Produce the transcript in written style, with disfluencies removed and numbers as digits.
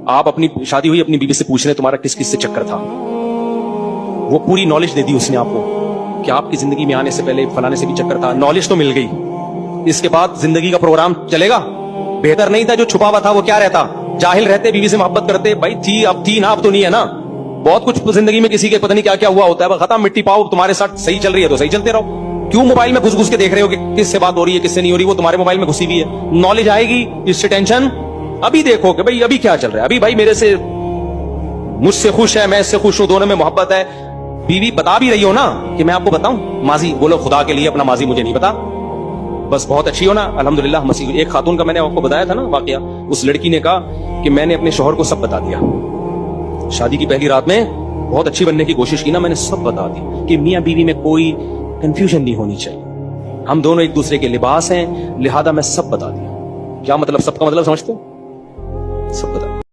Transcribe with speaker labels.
Speaker 1: आप अपनी शादी हुई, अपनी बीवी से पूछ रहे तुम्हारा किस किस से चक्कर था, वो पूरी नॉलेज दे दी उसने आपको कि आपकी जिंदगी में आने से पहले फलाने से भी चक्कर था, नॉलेज तो मिल गई। इसके बाद जिंदगी का प्रोग्राम चलेगा। बेहतर नहीं था जो छुपा हुआ था वो क्या रहता, जाहिल रहते, बीवी से मोहब्बत करते, भाई थी अब थी ना, अब तो नहीं है ना। बहुत कुछ जिंदगी में किसी के पता नहीं क्या क्या हुआ होता है, खत्म, मिट्टी पाओ, तुम्हारे साथ सही चल रही है तो सही चलते रहो। क्यों मोबाइल में घुस घुस के देख रहे हो कि किससे बात हो रही है किससे नहीं हो रही, वो तुम्हारे मोबाइल में घुसी हुई है। नॉलेज आएगी, इससे टेंशन। अभी देखो कि भाई अभी क्या चल रहा है, अभी भाई मेरे से मुझसे खुश है, मैं इससे खुश हूं, दोनों में मोहब्बत है। बीवी बता भी रही हो ना कि मैं आपको बताऊं माजी, बोलो खुदा के लिए अपना माजी मुझे नहीं पता, बस बहुत अच्छी हो ना अल्हम्दुलिल्लाह मसीह। एक खातून का मैंने आपको बताया था ना वाकया, उस लड़की ने कहा कि मैंने अपने शौहर को सब बता दिया, शादी की पहली रात में बहुत अच्छी बनने की कोशिश की ना, मैंने सब बता दी कि मियां बीवी में कोई कंफ्यूजन नहीं होनी चाहिए, हम दोनों एक दूसरे के लिबास हैं, लिहाजा मैं सब बता दिया। क्या मतलब सबका मतलब समझते हो? सब बता